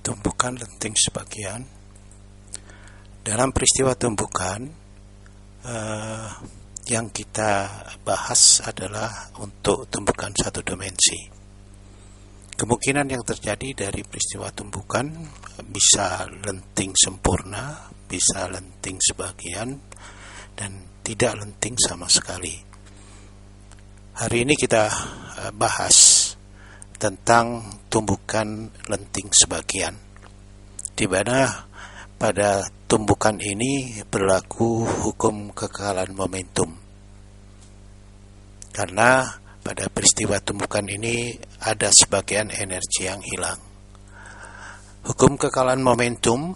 tumbukan lenting sebagian. Dalam peristiwa tumbukan, yang kita bahas adalah untuk tumbukan satu dimensi. Kemungkinan yang terjadi dari peristiwa tumbukan bisa lenting sempurna, bisa lenting sebagian, dan tidak lenting sama sekali. Hari ini kita bahas tentang tumbukan lenting sebagian, di mana pada tumbukan ini berlaku hukum kekekalan momentum. Karena pada peristiwa tumbukan ini ada sebagian energi yang hilang. Hukum kekekalan momentum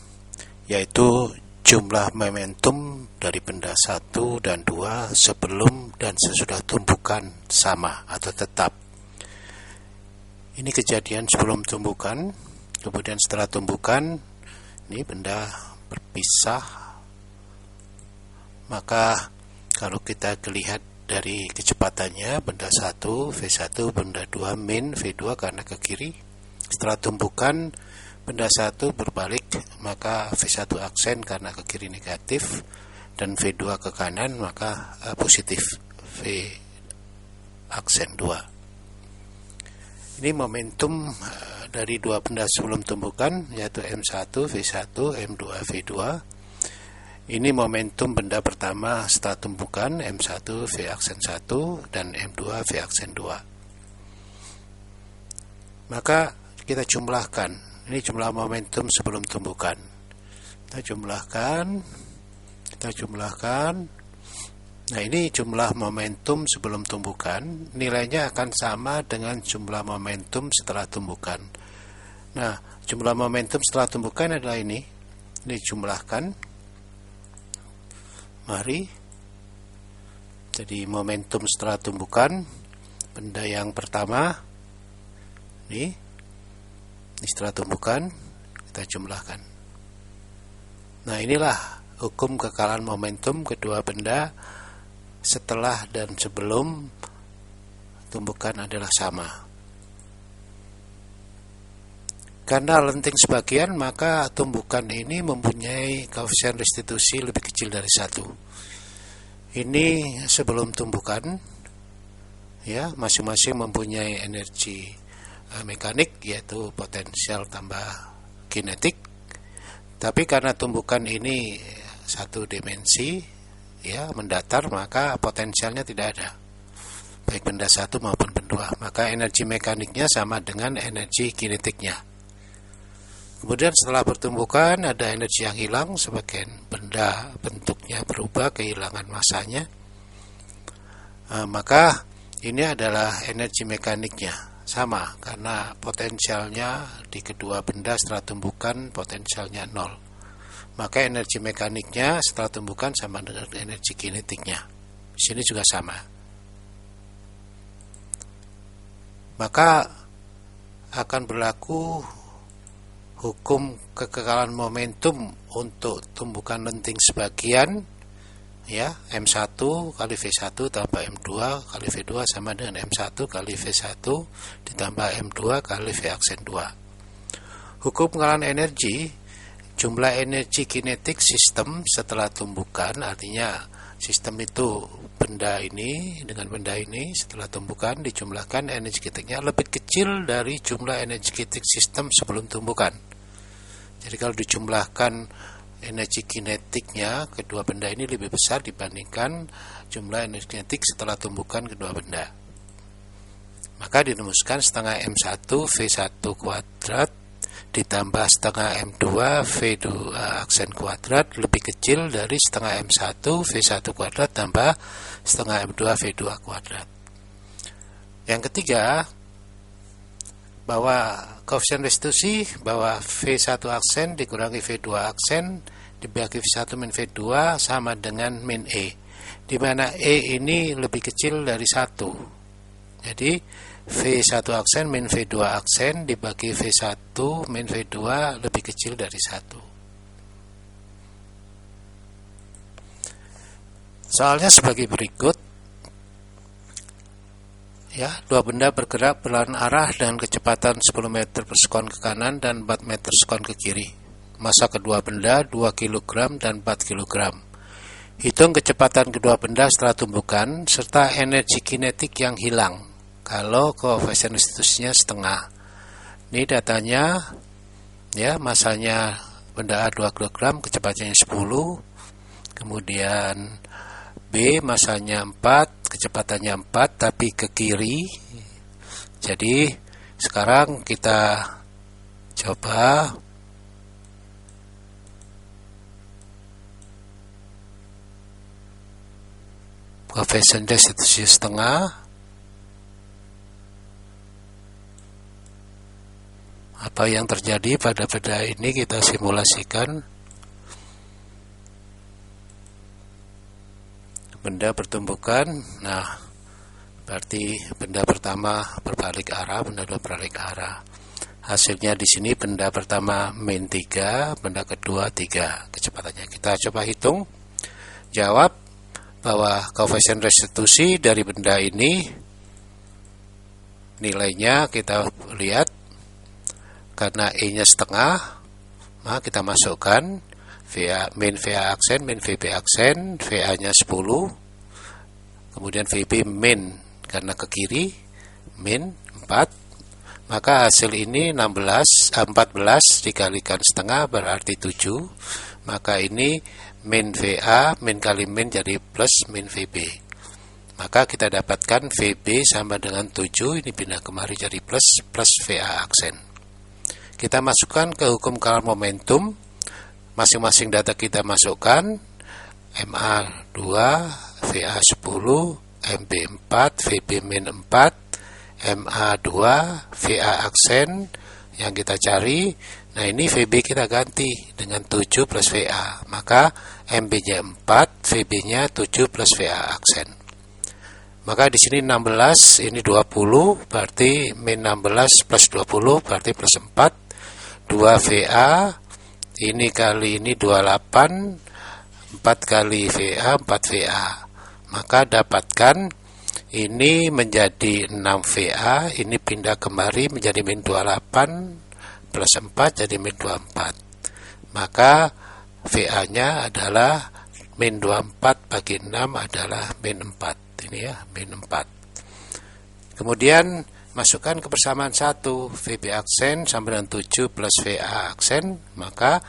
yaitu jumlah momentum dari benda 1 dan 2 sebelum dan sesudah tumbukan sama atau tetap. Ini kejadian sebelum tumbukan, kemudian setelah tumbukan, ini benda berpisah. Maka kalau kita lihat dari kecepatannya, benda 1 V1, benda 2 min V2 karena ke kiri. Setelah tumbukan, benda 1 berbalik, maka V1 aksen karena ke kiri negatif, dan V2 ke kanan, maka positif, V aksen 2. Ini momentum dari dua benda sebelum tumbukan, yaitu M1 V1, M2 V2. Ini momentum benda pertama setelah tumbukan, M1 V aksen 1 dan M2 V aksen 2. Maka kita jumlahkan, ini jumlah momentum sebelum tumbukan. Kita jumlahkan. Nah, ini jumlah momentum sebelum tumbukan, nilainya akan sama dengan jumlah momentum setelah tumbukan. Nah, jumlah momentum setelah tumbukan adalah ini jumlahkan. Mari. Jadi momentum setelah tumbukan, benda yang pertama, ini setelah tumbukan, kita jumlahkan. Nah, inilah hukum kekekalan momentum kedua benda setelah dan sebelum tumbukan adalah sama. Karena lenting sebagian, maka tumbukan ini mempunyai koefisien restitusi lebih kecil dari 1. Ini sebelum tumbukan, ya, masing-masing mempunyai energi mekanik, yaitu potensial tambah kinetik. Tapi karena tumbukan ini satu dimensi, ya, mendatar, maka potensialnya tidak ada, baik benda 1 maupun benda 2. Maka energi mekaniknya sama dengan energi kinetiknya. Kemudian setelah pertumbukan ada energi yang hilang, sebagian benda bentuknya berubah, kehilangan masanya. Maka ini adalah energi mekaniknya sama, karena potensialnya di kedua benda setelah tumbukan potensialnya 0. Maka energi mekaniknya setelah tumbukan sama dengan energi kinetiknya. Di sini juga sama. Maka akan berlaku hukum kekekalan momentum untuk tumbukan lenting sebagian, ya, M1 kali V1 tambah M2 kali V2 sama dengan M1 kali V1 ditambah M2 kali V aksen 2. Hukum kekekalan energi, jumlah energi kinetik sistem setelah tumbukan, artinya sistem itu benda ini dengan benda ini setelah tumbukan dijumlahkan, energi kinetiknya lebih kecil dari jumlah energi kinetik sistem sebelum tumbukan. Jadi kalau dijumlahkan energi kinetiknya kedua benda ini lebih besar dibandingkan jumlah energi kinetik setelah tumbukan kedua benda. Maka dirumuskan setengah M1 V1 kuadrat ditambah setengah M2 V2 aksen kuadrat lebih kecil dari setengah M1 V1 kuadrat tambah setengah M2 V2 kuadrat. Yang ketiga, bahwa koefisien restitusi bahwa V1 aksen dikurangi V2 aksen dibagi V1 min V2 sama dengan min E, di mana E ini lebih kecil dari 1. Jadi V1 aksen min V2 aksen dibagi V1 min V2 lebih kecil dari 1. Soalnya sebagai berikut, Ya, dua benda bergerak berlawanan arah dengan kecepatan 10 meter per sekon ke kanan dan 4 meter sekon ke kiri. Massa kedua benda 2 kg dan 4 kg. Hitung kecepatan kedua benda setelah tumbukan serta energi kinetik yang hilang kalau koefisien restitusinya setengah. Ini datanya, ya, massanya benda A 2 kg, kecepatannya 10. Kemudian B massanya 4, kecepatannya 4 tapi ke kiri. Jadi sekarang kita coba koefisien restitusi setengah. Apa yang terjadi pada benda ini kita simulasikan. Benda bertumbukan, nah berarti benda pertama berbalik arah, benda kedua berbalik arah. Hasilnya di sini benda pertama min 3, benda kedua 3 kecepatannya. Kita coba hitung. Jawab bahwa koefisien restitusi dari benda ini nilainya kita lihat, karena E-nya setengah, maka kita masukkan VA, min VA aksen, min VB aksen, VA-nya 10, kemudian VB min, karena ke kiri, min 4, maka hasil ini 14 dikalikan setengah berarti 7, maka ini min VA, min kali min jadi plus min VB. Maka kita dapatkan VB sama dengan 7, ini pindah kemari jadi plus VA aksen. Kita masukkan ke hukum kalar momentum. Masing-masing data kita masukkan, MA 2, VA 10, MB 4, VB min 4, MA 2, VA aksen yang kita cari. Nah, ini VB kita ganti dengan 7 plus VA, maka MB-nya 4, VB-nya 7 plus VA aksen. Maka di sini 16, ini 20, berarti min 16 plus 20 berarti plus 4, 2 VA, ini kali ini 28, 4 kali VA, 4 VA. Maka dapatkan ini menjadi 6 VA, ini pindah kemari menjadi min 28 plus 4 jadi min 24. Maka VA-nya adalah min 24 bagi 6 adalah min 4. Ini ya, min 4. Kemudian masukkan kebersamaan 1, VB aksen sama dengan 7 plus VA aksen, maka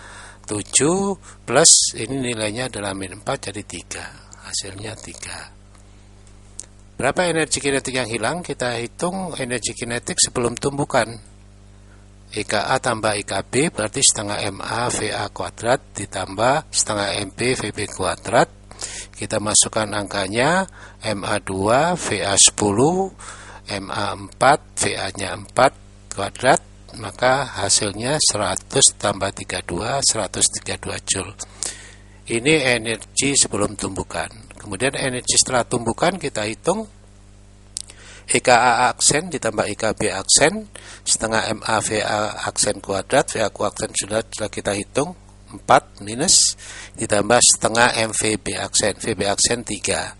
7 plus ini nilainya adalah min 4 jadi 3, hasilnya 3. Berapa energi kinetik yang hilang? Kita hitung energi kinetik sebelum tumbukan. IKA tambah IKB berarti setengah MA VA kuadrat ditambah setengah MB VB kuadrat. Kita masukkan angkanya, MA 2 VA 10, MA 4, VA-nya 4 kuadrat, maka hasilnya 100 tambah 32, 132 Joule. Ini energi sebelum tumbukan. Kemudian energi setelah tumbukan kita hitung, IKA aksen ditambah IKB aksen, setengah MA VA aksen kuadrat, VA kuadrat sudah kita hitung, 4 minus, ditambah setengah MVB aksen, VB aksen 3.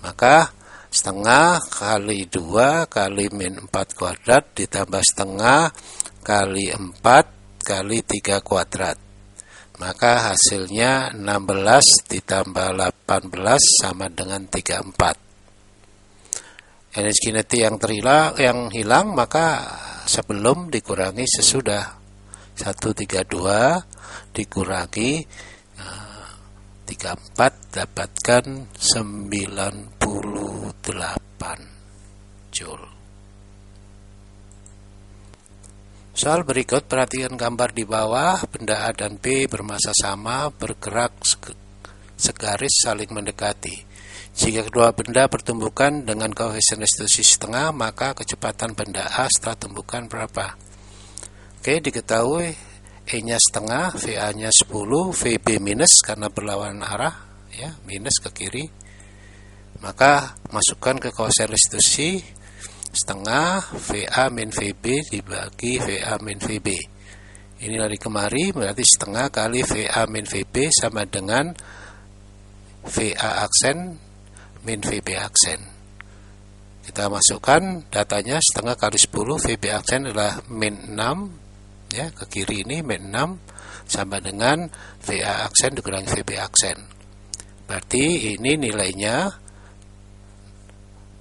Maka setengah kali 2 kali min 4 kuadrat ditambah setengah kali 4 kali 3 kuadrat. Maka hasilnya 16 ditambah 18 sama dengan 34. Energi kinetik yang hilang maka sebelum dikurangi sesudah. 132 dikurangi 34 dapatkan 98 Joule. Soal berikut, perhatikan gambar di bawah. Benda A dan B bermassa sama, bergerak segaris saling mendekati. Jika kedua benda bertumbukan dengan koefisien restitusi setengah, maka kecepatan benda A setelah tumbukan berapa? Oke, diketahui E-nya setengah, VA-nya 10, VB minus karena berlawanan arah, ya, minus ke kiri. Maka masukkan ke koefisien restitusi setengah VA min VB dibagi VA min VB. Ini lari kemari, berarti setengah kali VA min VB sama dengan VA aksen min VB aksen. Kita masukkan datanya setengah kali 10, VB aksen adalah min 6, ya, ke kiri ini min 6 sama dengan VA aksen dikurangi VB aksen. Berarti ini nilainya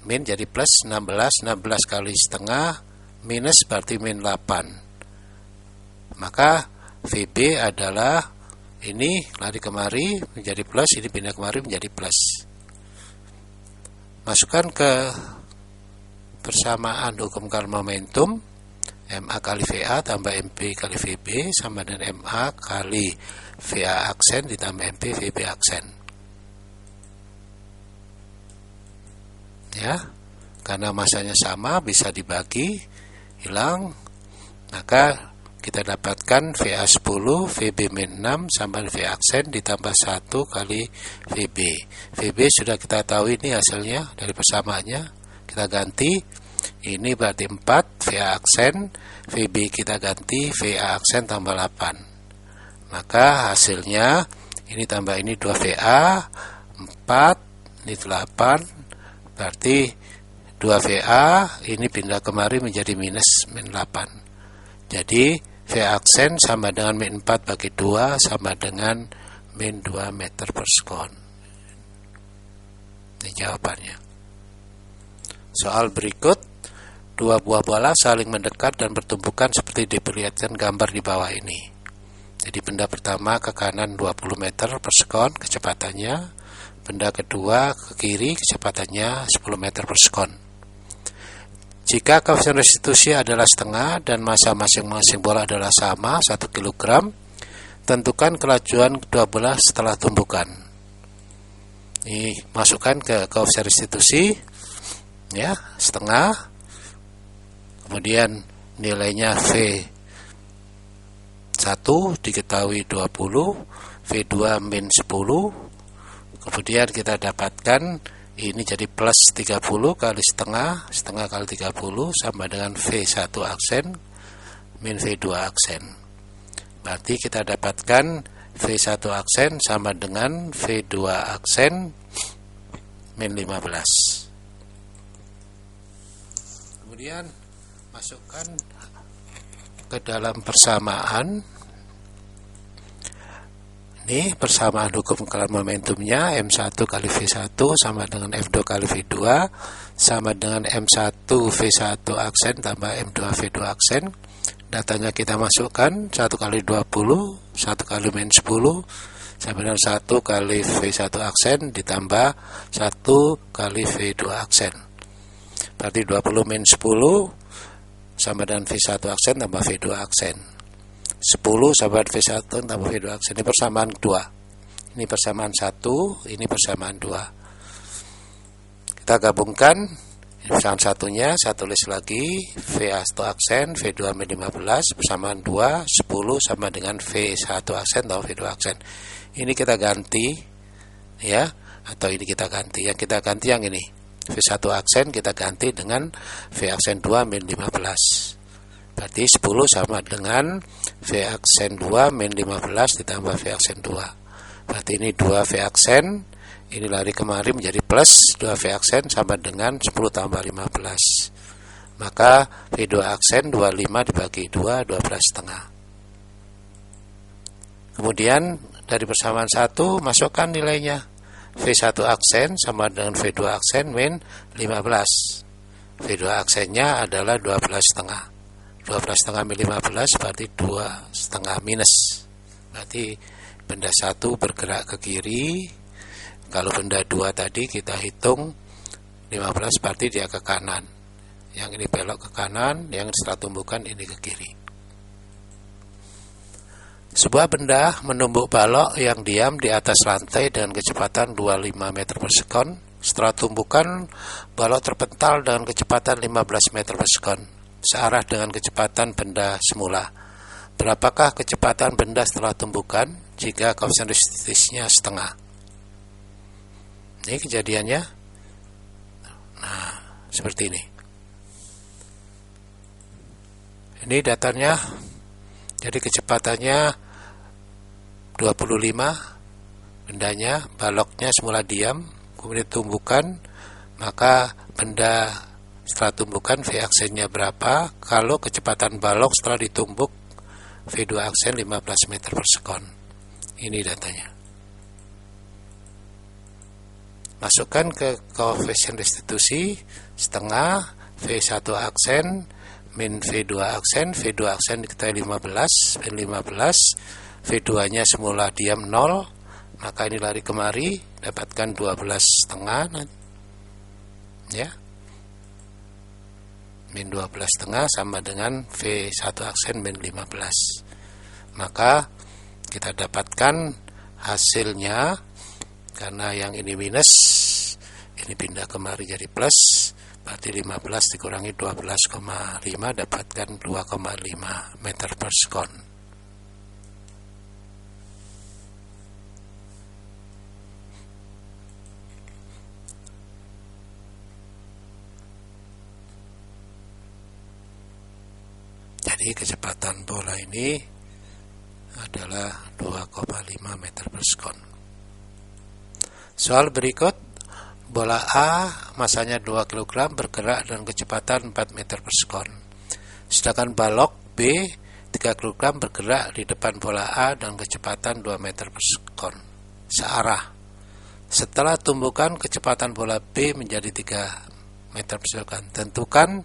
min jadi plus 16, 16 kali setengah minus berarti min 8. Maka VB adalah ini lari kemari menjadi plus, ini pindah kemari menjadi plus. Masukkan ke persamaan hukum kekalahan momentum, MA kali VA tambah MP kali VB sama dengan MA kali VA aksen ditambah MP VB aksen. Ya, karena masanya sama bisa dibagi, hilang, maka kita dapatkan VA 10, VB min 6 sama VA aksen ditambah 1 kali VB. VB sudah kita tahu ini hasilnya dari persamaannya. Kita ganti, ini berarti 4 VA aksen, VB kita ganti VA aksen tambah 8. Maka hasilnya ini tambah ini 2 VA, 4, ini 8, berarti 2 VA ini pindah kemari menjadi minus min 8. Jadi VA aksen sama dengan min 4 bagi 2 sama dengan min 2 meter per sekon. Ini jawabannya. Soal berikut, dua buah bola saling mendekat dan bertumpukan seperti diperlihatkan gambar di bawah ini. Jadi benda pertama ke kanan 20 meter per sekon kecepatannya, benda kedua ke kiri kecepatannya 10 meter per sekon. Jika koefisien restitusi adalah setengah dan massa masing-masing bola adalah sama 1 kg, tentukan kelajuan kedua bola setelah tumbukan. Ini masukkan ke koefisien restitusi, ya, setengah, kemudian nilainya V1 diketahui 20, V2 min 10, kemudian kita dapatkan ini jadi plus 30 kali setengah, setengah kali 30 sama dengan V1 aksen min V2 aksen. Berarti kita dapatkan V1 aksen sama dengan V2 aksen min 15. Kemudian masukkan ke dalam persamaan. Ini persamaan hukum kekalahan momentumnya, M1 kali V1 sama dengan F2 kali V2 sama dengan M1 V1 aksen tambah M2 V2 aksen. Datanya kita masukkan 1 kali 20, 1 kali min 10 sama dengan 1 kali V1 aksen ditambah 1 kali V2 aksen. Berarti 20 min 10 sama dengan V1 aksen tambah V2 aksen. 10 sama dengan V1 tambah V2 aksen. Ini persamaan 2. Ini persamaan 1, ini persamaan 2. Kita gabungkan. Ini persamaan satunya, saya tulis lagi. V1 aksen, V2 min 15, persamaan 2, 10 sama dengan V1 aksen tambah V2 aksen. Ini kita ganti, ya, atau ini kita ganti. Yang kita ganti yang ini. V1 aksen kita ganti dengan V aksen 2 min 15. Berarti 10 sama dengan V aksen 2 min 15 ditambah V aksen 2. Berarti ini 2 V aksen, ini lari kemari menjadi plus 2 V aksen sama dengan 10 tambah 15. Maka V2 aksen 25 dibagi 2, 12,5. Kemudian dari persamaan 1 masukkan nilainya. V1 aksen sama dengan V2 aksen min 15. V2 aksennya adalah 12,5. 12,5 min 15 berarti 2,5 minus. Berarti benda 1 bergerak ke kiri. Kalau benda 2 tadi kita hitung 15 berarti dia ke kanan. Yang ini belok ke kanan, yang setelah tumbukan ini ke kiri. Sebuah benda menumbuk balok yang diam di atas lantai dengan kecepatan 25 meter per sekon. Setelah tumbukan, balok terpental dengan kecepatan 15 meter per sekon, searah dengan kecepatan benda semula. Berapakah kecepatan benda setelah tumbukan jika koefisien restitusinya setengah? Ini kejadiannya. Nah, seperti ini. Ini datanya. Jadi kecepatannya 25, bendanya, baloknya semula diam, kemudian tumbukan, maka benda setelah tumbukan V aksennya berapa, kalau kecepatan balok setelah ditumbuk V2 aksen 15 meter per sekon. Ini datanya. Masukkan ke koefisien restitusi setengah V1 aksen min V2 aksen. V2 aksen diketahui 15, min 15. V2 nya semula diam 0, maka ini lari kemari, dapatkan 12 setengah, ya, min 12 setengah sama dengan V1 aksen min 15. Maka kita dapatkan hasilnya, karena yang ini minus, ini pindah kemari jadi plus, berarti 15 dikurangi 12,5 dapatkan 2,5 meter per sekon. Jadi kecepatan bola ini adalah 2,5 meter per sekon. Soal berikut, bola A masanya 2 kg bergerak dengan kecepatan 4 meter per sekon. Sedangkan balok B 3 kg bergerak di depan bola A dengan kecepatan 2 meter per sekon. Searah. Setelah tumbukan kecepatan bola B menjadi 3 meter per sekon. Tentukan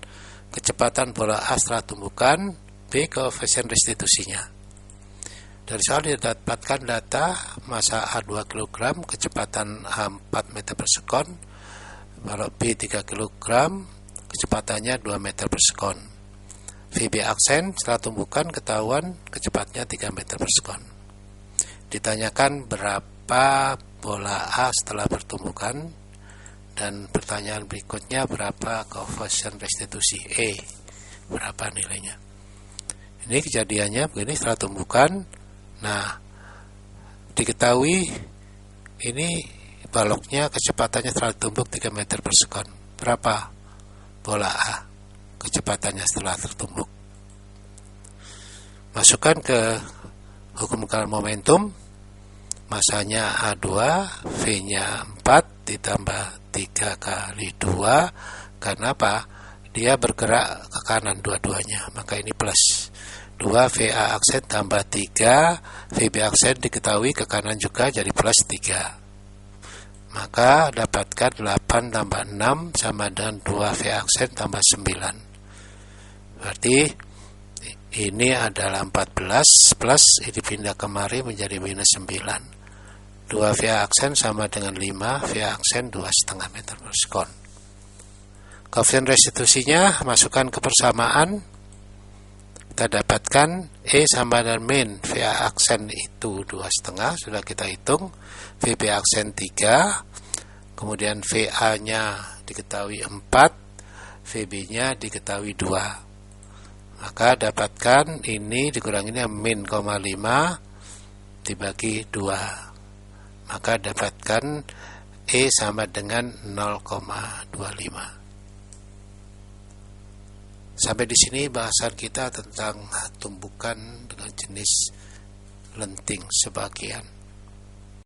kecepatan bola A setelah tumbukan, B koefisien restitusinya. Dari soal didapatkan data massa A 2 kg, kecepatan A 4 meter per sekon, balok B 3 kg, kecepatannya 2 meter per sekon. VB aksen setelah tumbukan ketahuan kecepatnya 3 meter per sekon. Ditanyakan berapa bola A setelah bertumbukan, dan pertanyaan berikutnya berapa koefisien restitusi E, berapa nilainya. Ini kejadiannya begini setelah tumbukan. Nah, diketahui ini baloknya kecepatannya setelah tumbuk 3 meter per sekon. Berapa bola A kecepatannya setelah tertumbuk? Masukkan ke hukum kekalan momentum. Masanya A2, V-nya 4 ditambah 3 kali 2. Karena apa? Dia bergerak ke kanan dua-duanya, maka ini plus 2 VA aksen tambah 3 VB aksen diketahui ke kanan juga jadi plus 3. Maka dapatkan 8 tambah 6 sama dengan 2 VA aksen tambah 9. Berarti ini adalah 14 plus ini pindah kemari menjadi minus 9. 2 VA aksen sama dengan 5 VA aksen 2,5 meter per sekon. Koefisien restitusinya masukkan ke persamaan. Kita dapatkan E sama dengan min VA aksen itu 2,5, sudah kita hitung. VB aksen 3, kemudian VA nya diketahui 4, VB nya diketahui 2. Maka dapatkan ini dikuranginya min 0,5 dibagi 2, maka dapatkan E sama dengan 0,25. Sampai di sini bahasan kita tentang tumbukan dengan jenis lenting sebagian.